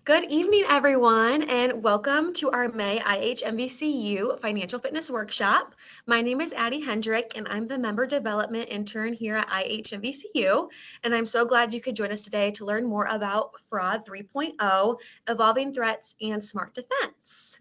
Good evening, everyone, and welcome to our May IHMVCU Financial Fitness Workshop. My name is Addie Hendrick, and I'm the Member Development Intern here at IHMVCU. And I'm so glad you could join us today to learn more about Fraud 3.0, Evolving Threats, and Smart Defense.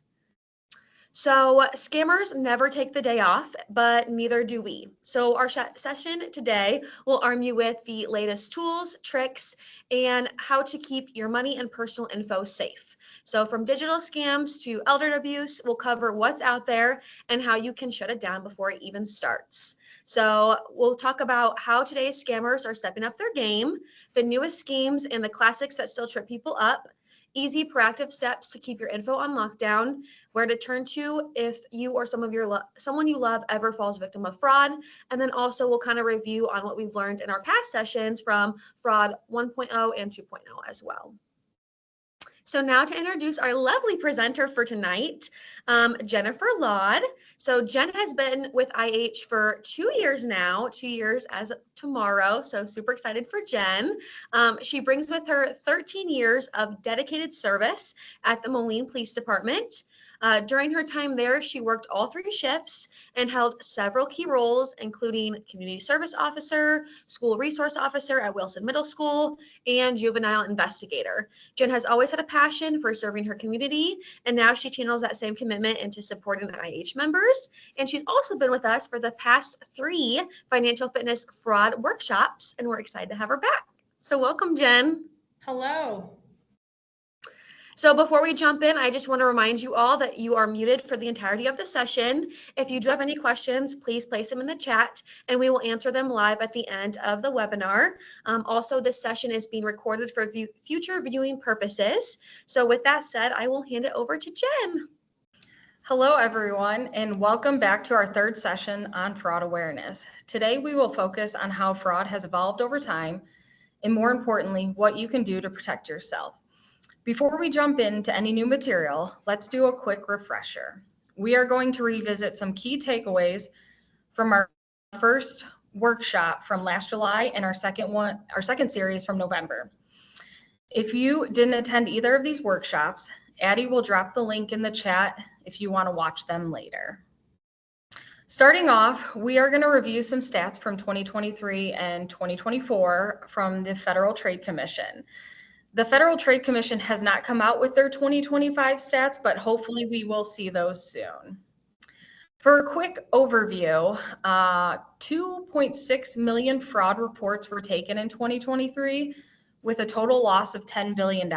So scammers never take the day off, but neither do we. So our session today will arm you with the latest tools, tricks, and how to keep your money and personal info safe. So from digital scams to elder abuse, we'll cover what's out there and how you can shut it down before it even starts. So we'll talk about how today's scammers are stepping up their game, the newest schemes and the classics that still trip people up, easy proactive steps to keep your info on lockdown, where to turn to if you or someone you love ever falls victim of fraud, and then also we'll kind of review on what we've learned in our past sessions from fraud 1.0 and 2.0 as well. So now to introduce our lovely presenter for tonight, Jennifer Laud. So Jen has been with IH for 2 years now, 2 years as of tomorrow. So super excited for Jen. She brings with her 13 years of dedicated service at the Moline Police Department. During her time there, she worked all 3 shifts and held several key roles, including community service officer, school resource officer at Wilson Middle School, and juvenile investigator. Jen has always had a passion for serving her community, and now she channels that same commitment into supporting IH members. And she's also been with us for the past 3 financial fitness fraud workshops, and we're excited to have her back. So welcome, Jen. Hello. So before we jump in, I just want to remind you all that you are muted for the entirety of the session. If you do have any questions, please place them in the chat and we will answer them live at the end of the webinar. Also, this session is being recorded for future viewing purposes. So with that said, I will hand it over to Jen. Hello, everyone, and welcome back to our 3rd session on fraud awareness. Today, we will focus on how fraud has evolved over time, and more importantly, what you can do to protect yourself. Before we jump into any new material, let's do a quick refresher. We are going to revisit some key takeaways from our first workshop from last July and our second series from November. If you didn't attend either of these workshops, Addie will drop the link in the chat if you want to watch them later. Starting off, we are going to review some stats from 2023 and 2024 from the Federal Trade Commission. The Federal Trade Commission has not come out with their 2025 stats, but hopefully we will see those soon. For a quick overview, 2.6 million fraud reports were taken in 2023 with a total loss of $10 billion.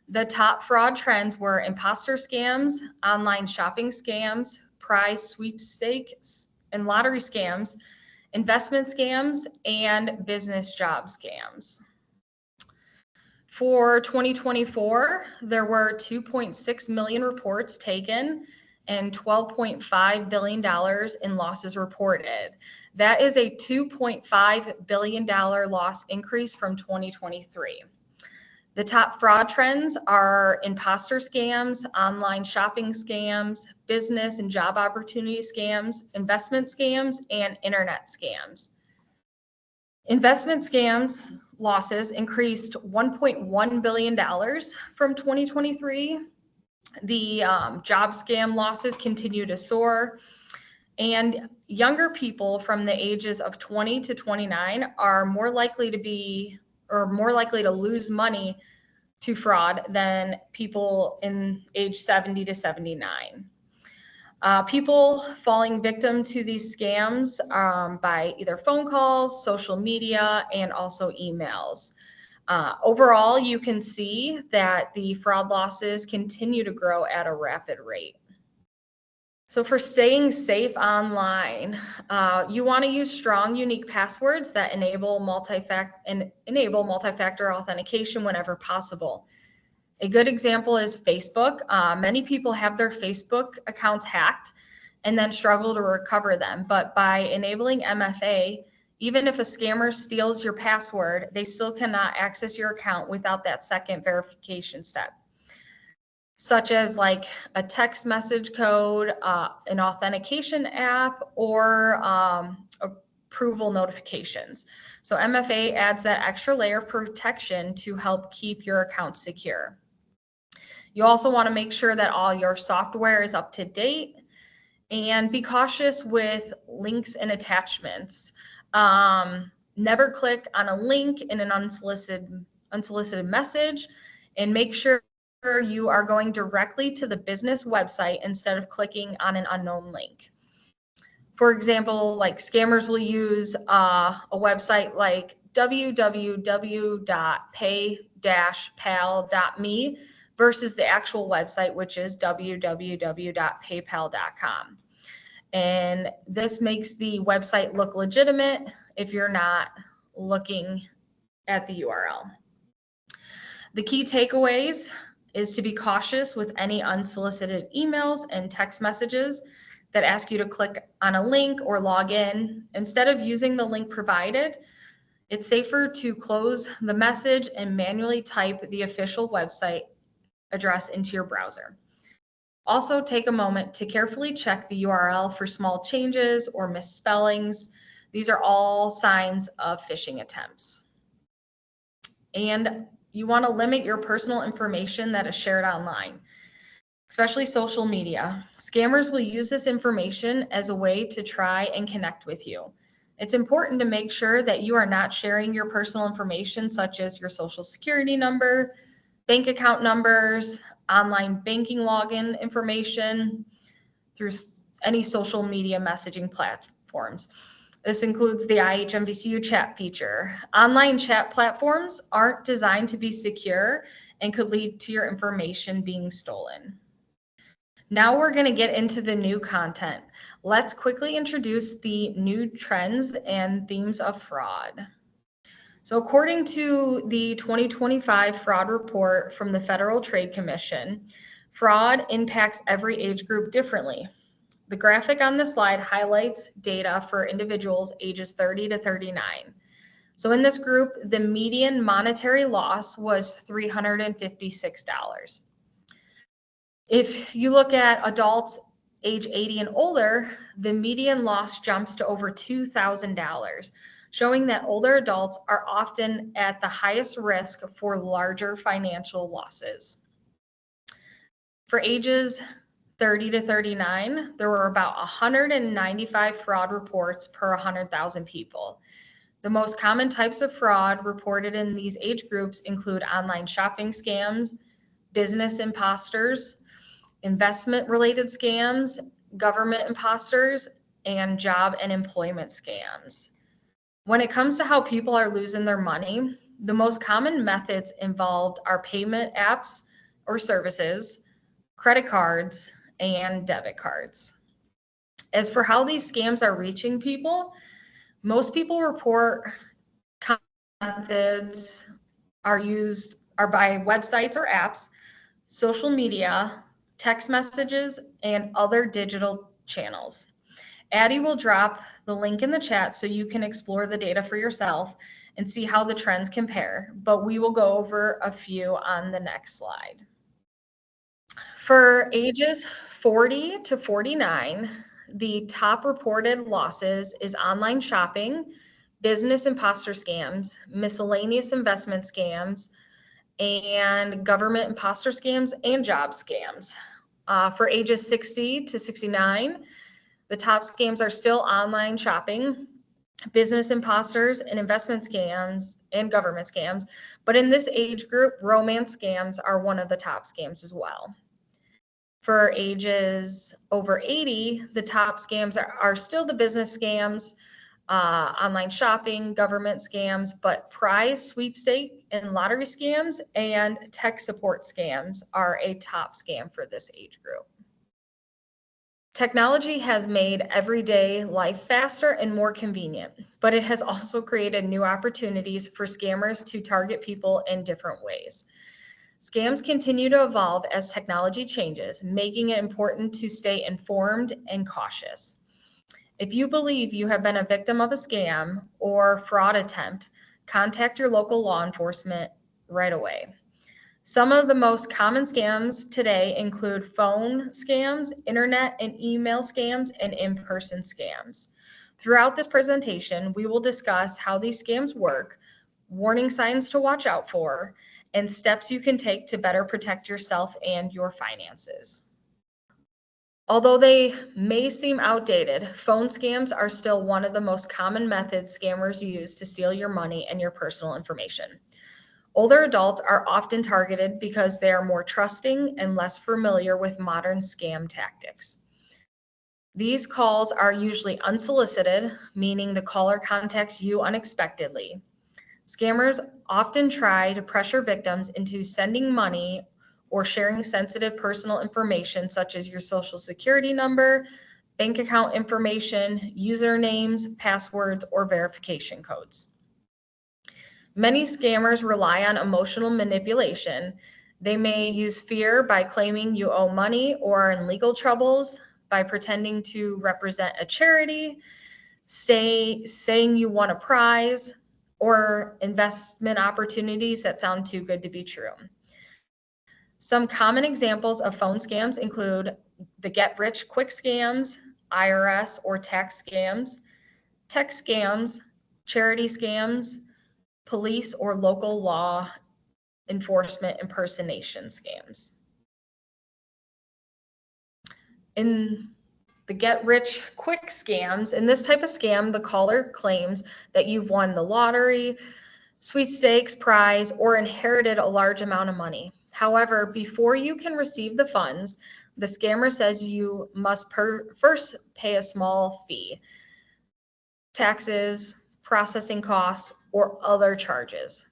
The top fraud trends were imposter scams, online shopping scams, prize sweepstakes and lottery scams, investment scams, and business job scams. For 2024, there were 2.6 million reports taken and $12.5 billion in losses reported. That is a $2.5 billion loss increase from 2023. The top fraud trends are imposter scams, online shopping scams, business and job opportunity scams, investment scams, and internet scams. Investment scams losses increased $1.1 billion from 2023. The job scam losses continue to soar, and younger people from the ages of 20 to 29 are more likely to lose money to fraud than people in age 70 to 79. People falling victim to these scams by either phone calls, social media, and also emails. Overall, you can see that the fraud losses continue to grow at a rapid rate. So for staying safe online, you want to use strong, unique passwords that enable multi-factor authentication whenever possible. A good example is Facebook. Many people have their Facebook accounts hacked and then struggle to recover them. But by enabling MFA, even if a scammer steals your password, they still cannot access your account without that second verification step, such as like a text message code, an authentication app, or a approval notifications. So MFA adds that extra layer of protection to help keep your account secure. You also want to make sure that all your software is up to date, and be cautious with links and attachments. Never click on a link in an unsolicited message, and make sure you are going directly to the business website instead of clicking on an unknown link. For example, like scammers will use a website like www.pay-pal.me versus the actual website, which is www.paypal.com. And this makes the website look legitimate if you're not looking at the URL. The key takeaways is to be cautious with any unsolicited emails and text messages that ask you to click on a link or log in. Instead of using the link provided, it's safer to close the message and manually type the official website address into your browser. Also, take a moment to carefully check the URL for small changes or misspellings. These are all signs of phishing attempts. And you want to limit your personal information that is shared online, especially social media. Scammers will use this information as a way to try and connect with you. It's important to make sure that you are not sharing your personal information, such as your social security number, bank account numbers, online banking login information through any social media messaging platforms. This includes the IHMVCU chat feature. Online chat platforms aren't designed to be secure and could lead to your information being stolen. Now we're going to get into the new content. Let's quickly introduce the new trends and themes of fraud. So according to the 2025 fraud report from the Federal Trade Commission, fraud impacts every age group differently. The graphic on this slide highlights data for individuals ages 30 to 39. So in this group, the median monetary loss was $356. If you look at adults age 80 and older, the median loss jumps to over $2,000, showing that older adults are often at the highest risk for larger financial losses. For ages 30 to 39, there were about 195 fraud reports per 100,000 people. The most common types of fraud reported in these age groups include online shopping scams, business imposters, investment-related scams, government imposters, and job and employment scams. When it comes to how people are losing their money, the most common methods involved are payment apps or services, credit cards, and debit cards. As for how these scams are reaching people, most people report methods are by websites or apps, social media, text messages, and other digital channels. Addie will drop the link in the chat so you can explore the data for yourself and see how the trends compare, but we will go over a few on the next slide. For ages 40 to 49, the top reported losses is online shopping, business imposter scams, miscellaneous investment scams, and government imposter scams and job scams. For ages 60 to 69, the top scams are still online shopping, business imposters, and investment scams and government scams. But in this age group, romance scams are one of the top scams as well. For ages over 80, the top scams are still the business scams, online shopping, government scams, but prize, sweepstake, and lottery scams and tech support scams are a top scam for this age group. Technology has made everyday life faster and more convenient, but it has also created new opportunities for scammers to target people in different ways. Scams continue to evolve as technology changes, making it important to stay informed and cautious. If you believe you have been a victim of a scam or fraud attempt, contact your local law enforcement right away. Some of the most common scams today include phone scams, internet and email scams, and in-person scams. Throughout this presentation, we will discuss how these scams work, warning signs to watch out for, and steps you can take to better protect yourself and your finances. Although they may seem outdated, phone scams are still one of the most common methods scammers use to steal your money and your personal information. Older adults are often targeted because they are more trusting and less familiar with modern scam tactics. These calls are usually unsolicited, meaning the caller contacts you unexpectedly. Scammers often try to pressure victims into sending money or sharing sensitive personal information such as your social security number, bank account information, usernames, passwords, or verification codes. Many scammers rely on emotional manipulation. They may use fear by claiming you owe money or are in legal troubles, by pretending to represent a charity, saying you won a prize, or investment opportunities that sound too good to be true. Some common examples of phone scams include the get-rich-quick scams, IRS or tax scams, text scams, charity scams, police or local law enforcement impersonation scams. In the get-rich-quick scams, in this type of scam, the caller claims that you've won the lottery, sweepstakes, prize, or inherited a large amount of money. However, before you can receive the funds, the scammer says you must first pay a small fee, taxes, processing costs, or other charges.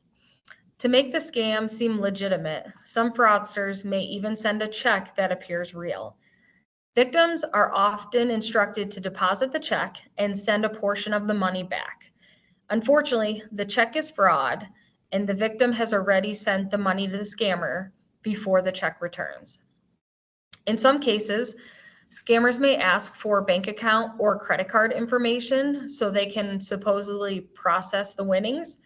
To make the scam seem legitimate, some fraudsters may even send a check that appears real. Victims are often instructed to deposit the check and send a portion of the money back. Unfortunately, the check is fraud, and the victim has already sent the money to the scammer before the check returns. In some cases, scammers may ask for bank account or credit card information so they can supposedly process the winnings.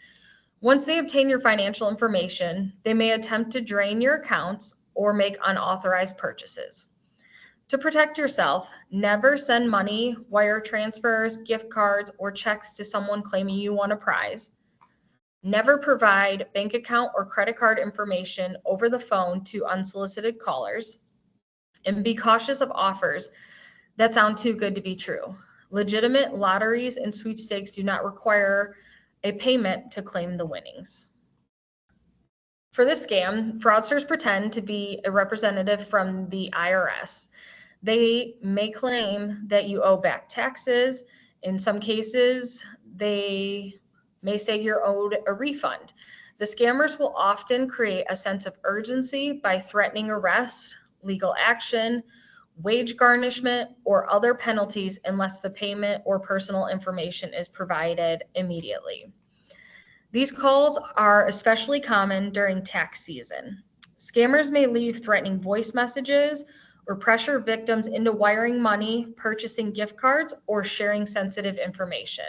Once they obtain your financial information, they may attempt to drain your accounts or make unauthorized purchases. To protect yourself, never send money, wire transfers, gift cards, or checks to someone claiming you won a prize. Never provide bank account or credit card information over the phone to unsolicited callers. And be cautious of offers that sound too good to be true. Legitimate lotteries and sweepstakes do not require a payment to claim the winnings. For this scam, fraudsters pretend to be a representative from the IRS. They may claim that you owe back taxes. In some cases, they may say you're owed a refund. The scammers will often create a sense of urgency by threatening arrest, legal action, wage garnishment, or other penalties unless the payment or personal information is provided immediately. These calls are especially common during tax season. Scammers may leave threatening voice messages or pressure victims into wiring money, purchasing gift cards, or sharing sensitive information.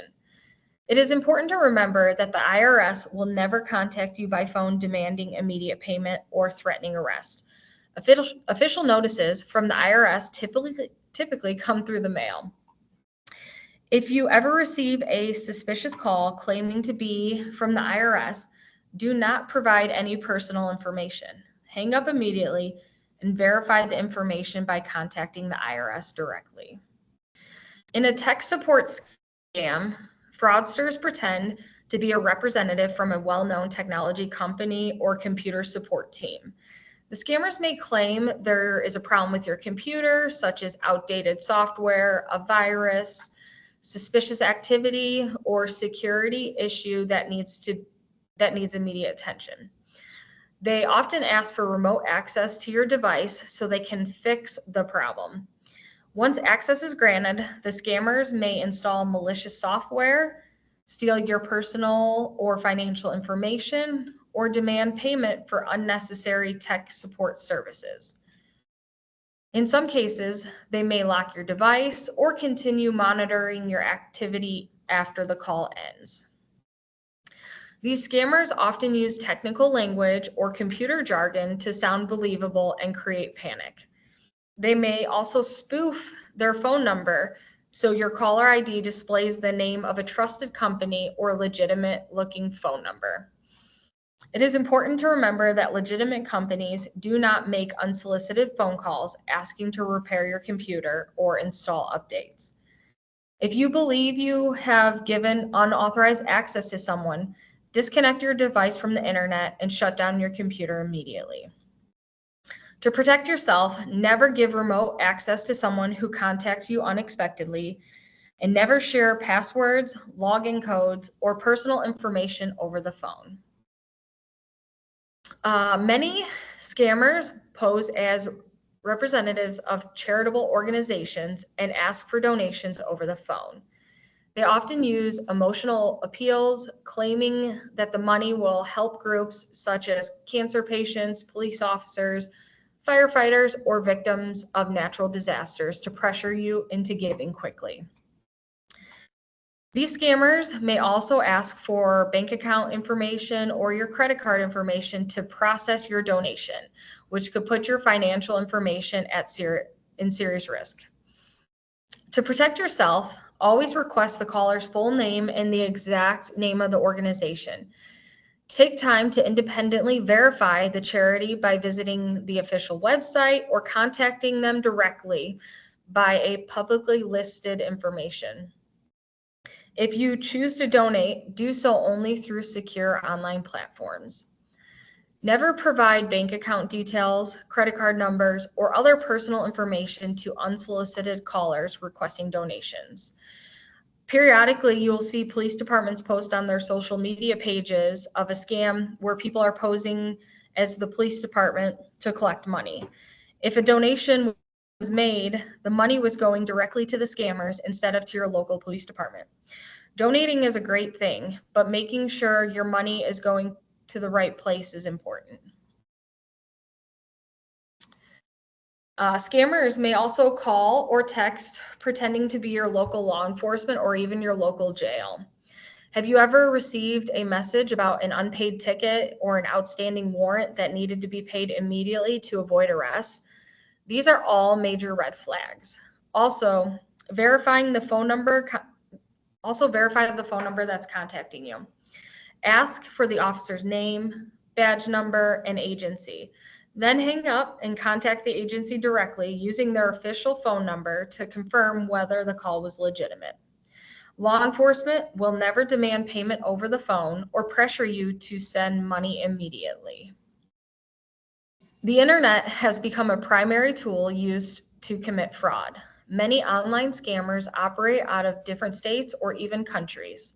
It is important to remember that the IRS will never contact you by phone demanding immediate payment or threatening arrest. Official notices from the IRS typically come through the mail. If you ever receive a suspicious call claiming to be from the IRS, do not provide any personal information. Hang up immediately and verify the information by contacting the IRS directly. In a tech support scam, fraudsters pretend to be a representative from a well-known technology company or computer support team. The scammers may claim there is a problem with your computer, such as outdated software, a virus, suspicious activity, or security issue that needs immediate attention. They often ask for remote access to your device so they can fix the problem. Once access is granted, the scammers may install malicious software, steal your personal or financial information, or demand payment for unnecessary tech support services. In some cases, they may lock your device or continue monitoring your activity after the call ends. These scammers often use technical language or computer jargon to sound believable and create panic. They may also spoof their phone number so your caller ID displays the name of a trusted company or legitimate looking phone number. It is important to remember that legitimate companies do not make unsolicited phone calls asking to repair your computer or install updates. If you believe you have given unauthorized access to someone, disconnect your device from the internet and shut down your computer immediately. To protect yourself, never give remote access to someone who contacts you unexpectedly, and never share passwords, login codes, or personal information over the phone. Many scammers pose as representatives of charitable organizations and ask for donations over the phone. They often use emotional appeals, claiming that the money will help groups such as cancer patients, police officers, firefighters, or victims of natural disasters to pressure you into giving quickly. These scammers may also ask for bank account information or your credit card information to process your donation, which could put your financial information in serious risk. To protect yourself, always request the caller's full name and the exact name of the organization. Take time to independently verify the charity by visiting the official website or contacting them directly by a publicly listed information. If you choose to donate, do so only through secure online platforms. Never provide bank account details, credit card numbers, or other personal information to unsolicited callers requesting donations. Periodically, you will see police departments post on their social media pages of a scam where people are posing as the police department to collect money. If a donation was made, the money was going directly to the scammers instead of to your local police department. Donating is a great thing, but making sure your money is going to the right place is important. Scammers may also call or text pretending to be your local law enforcement or even your local jail. Have you ever received a message about an unpaid ticket or an outstanding warrant that needed to be paid immediately to avoid arrest? These are all major red flags. Also, verify the phone number that's contacting you. Ask for the officer's name, badge number, and agency. Then hang up and contact the agency directly using their official phone number to confirm whether the call was legitimate. Law enforcement will never demand payment over the phone or pressure you to send money immediately. The internet has become a primary tool used to commit fraud. Many online scammers operate out of different states or even countries,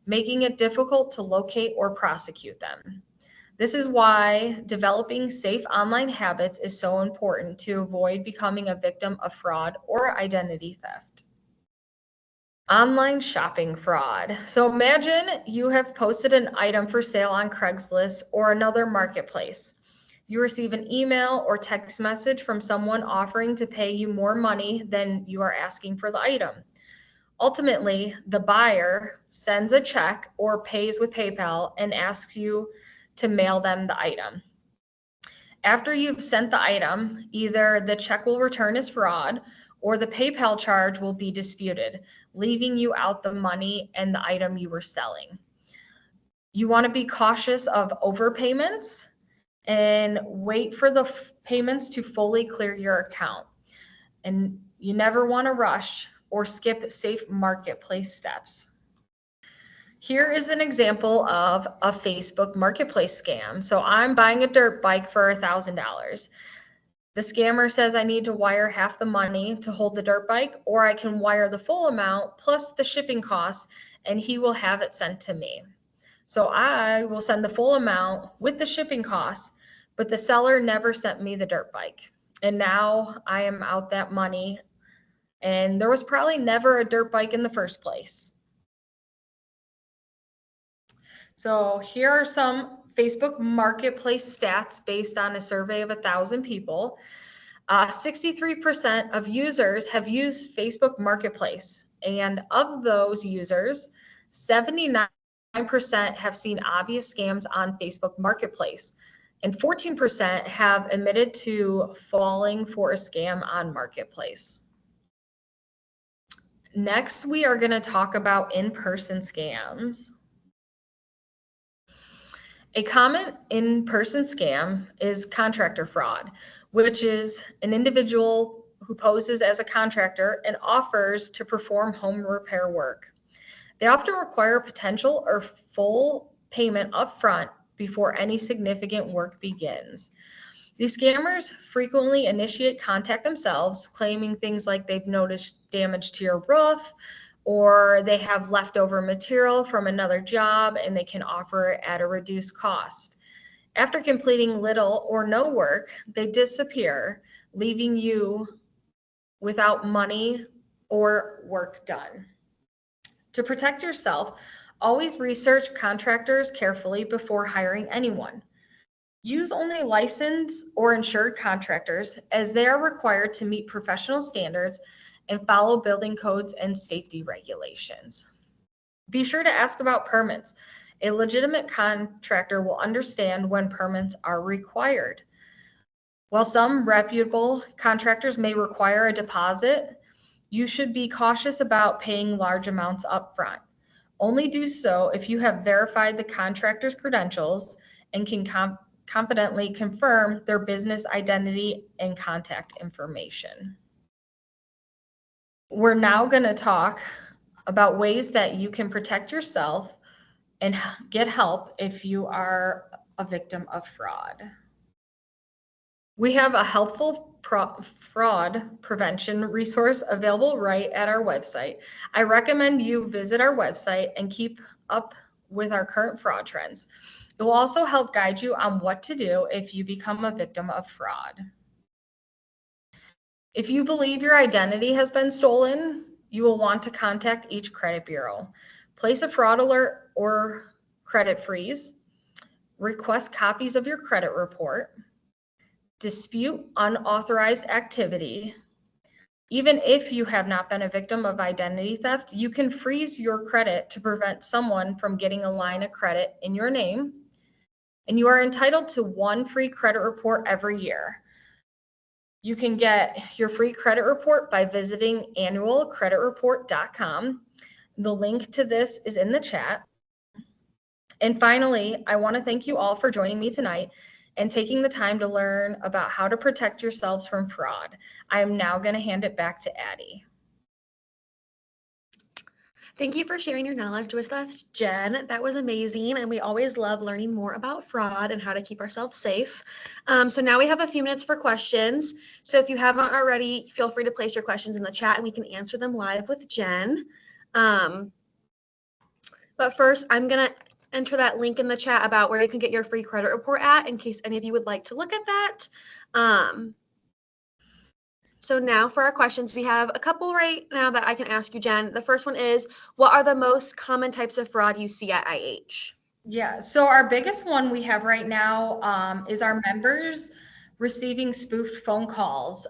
making it difficult to locate or prosecute them. This is why developing safe online habits is so important to avoid becoming a victim of fraud or identity theft. Online shopping fraud. So imagine you have posted an item for sale on Craigslist or another marketplace. You receive an email or text message from someone offering to pay you more money than you are asking for the item. Ultimately, the buyer sends a check or pays with PayPal and asks you to mail them the item. After you've sent the item, either the check will return as fraud or the PayPal charge will be disputed, leaving you out the money and the item you were selling. You want to be cautious of overpayments and wait for the payments to fully clear your account. And you never want to rush or skip safe marketplace steps. Here is an example of a Facebook marketplace scam. So I'm buying a dirt bike for $1,000. The scammer says I need to wire half the money to hold the dirt bike, or I can wire the full amount plus the shipping costs, and he will have it sent to me. So I will send the full amount with the shipping costs, but the seller never sent me the dirt bike. And now I am out that money, and there was probably never a dirt bike in the first place. So here are some Facebook marketplace stats based on a survey of 1,000 people. 63% of users have used Facebook Marketplace, and of those users, 79% have seen obvious scams on Facebook Marketplace, and 14% have admitted to falling for a scam on Marketplace. Next, we are going to talk about in-person scams. A common in-person scam is contractor fraud, which is an individual who poses as a contractor and offers to perform home repair work. They often require potential or full payment upfront before any significant work begins. These scammers frequently initiate contact themselves, claiming things like they've noticed damage to your roof, or they have leftover material from another job and they can offer it at a reduced cost. After completing little or no work, they disappear, leaving you without money or work done. To protect yourself, always research contractors carefully before hiring anyone. Use only licensed or insured contractors, as they are required to meet professional standards and follow building codes and safety regulations. Be sure to ask about permits. A legitimate contractor will understand when permits are required. While some reputable contractors may require a deposit, you should be cautious about paying large amounts upfront. Only do so if you have verified the contractor's credentials and can confidently confirm their business identity and contact information. We're now going to talk about ways that you can protect yourself and get help if you are a victim of fraud. We have a helpful fraud prevention resource available right at our website. I recommend you visit our website and keep up with our current fraud trends. It will also help guide you on what to do if you become a victim of fraud. If you believe your identity has been stolen, you will want to contact each credit bureau. Place a fraud alert or credit freeze. Request copies of your credit report. Dispute unauthorized activity. Even if you have not been a victim of identity theft, you can freeze your credit to prevent someone from getting a line of credit in your name. And you are entitled to one free credit report every year. You can get your free credit report by visiting annualcreditreport.com. The link to this is in the chat. And finally, I want to thank you all for joining me tonight and taking the time to learn about how to protect yourselves from fraud. I am now going to hand it back to Addie. Thank you for sharing your knowledge with us, Jen. That was amazing, and we always love learning more about fraud and how to keep ourselves safe. So now we have a few minutes for questions. So if you haven't already, feel free to place your questions in the chat and we can answer them live with Jen. But first, I'm going to enter that link in the chat about where you can get your free credit report at, in case any of you would like to look at that. So now for our questions, we have a couple right now that I can ask you, Jen. The first one is, what are the most common types of fraud you see at IH? Yeah, so our biggest one we have right now is our members receiving spoofed phone calls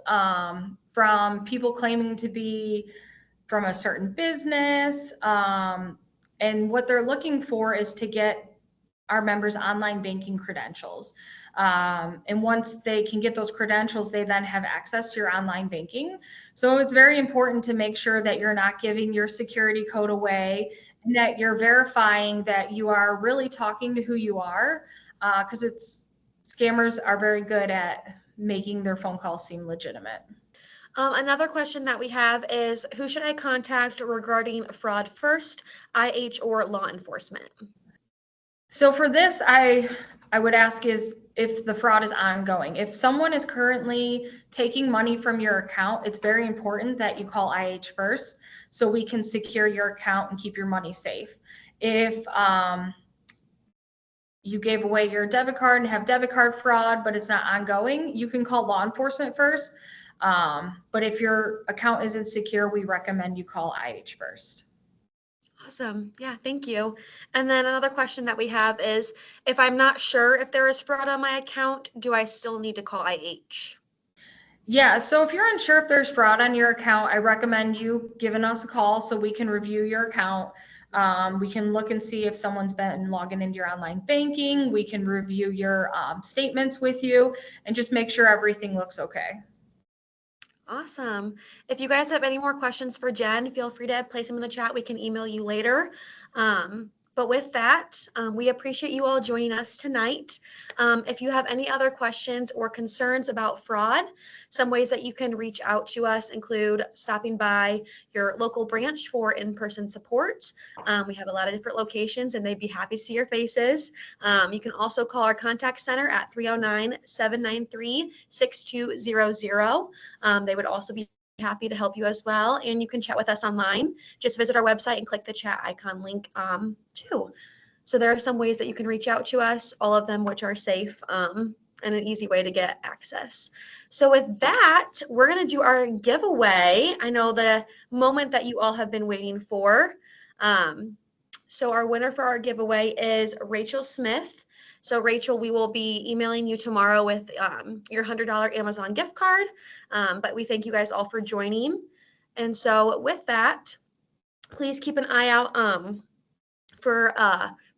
from people claiming to be from a certain business. And what they're looking for is to get our members' online banking credentials. And once they can get those credentials, they then have access to your online banking. So it's very important to make sure that you're not giving your security code away and that you're verifying that you are really talking to who you are, because scammers are very good at making their phone calls seem legitimate. Another question that we have is, who should I contact regarding fraud first, IH or law enforcement? So for this, I would ask is if the fraud is ongoing. If someone is currently taking money from your account, it's very important that you call IH first so we can secure your account and keep your money safe. If you gave away your debit card and have debit card fraud, but it's not ongoing, you can call law enforcement first. But if your account isn't secure, we recommend you call IH first. Awesome. Yeah, thank you. And then another question that we have is, if I'm not sure if there is fraud on my account, do I still need to call IH? Yeah, so if you're unsure if there's fraud on your account, I recommend you giving us a call so we can review your account. We can look and see if someone's been logging into your online banking. We can review your statements with you and just make sure everything looks okay. Awesome. If you guys have any more questions for Jen, feel free to place them in the chat. We can email you later. But with that, we appreciate you all joining us tonight. If you have any other questions or concerns about fraud, some ways that you can reach out to us include stopping by your local branch for in-person support. We have a lot of different locations and they'd be happy to see your faces. You can also call our contact center at 309-793-6200. They would also be happy to help you as well. And you can chat with us online. Just visit our website and click the chat icon link too. So there are some ways that you can reach out to us, all of them which are safe and an easy way to get access. So with that, we're going to do our giveaway. I know the moment that you all have been waiting for. So our winner for our giveaway is Rachel Smith. So Rachel, we will be emailing you tomorrow with your $100 Amazon gift card. But we thank you guys all for joining. And so with that, please keep an eye out for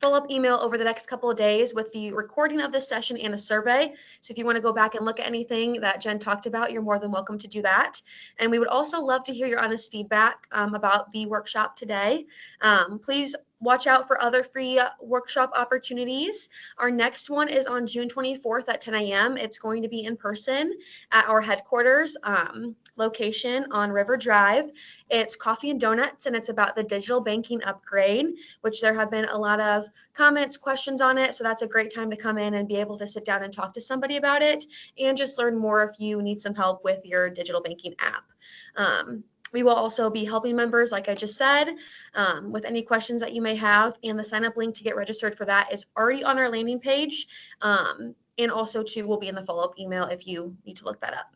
follow-up email over the next couple of days with the recording of this session and a survey. So if you want to go back and look at anything that Jen talked about, you're more than welcome to do that. And we would also love to hear your honest feedback about the workshop today. Please watch out for other free workshop opportunities. Our next one is on June 24th at 10 a.m. It's going to be in person at our headquarters location on River Drive. It's coffee and donuts, and it's about the digital banking upgrade, which there have been a lot of comments, questions on it. So that's a great time to come in and be able to sit down and talk to somebody about it and just learn more if you need some help with your digital banking app. We will also be helping members, like I just said, with any questions that you may have. And the sign-up link to get registered for that is already on our landing page. And also, too, will be in the follow-up email if you need to look that up,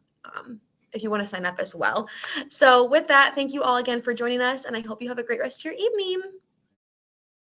if you want to sign up as well. So with that, thank you all again for joining us, and I hope you have a great rest of your evening.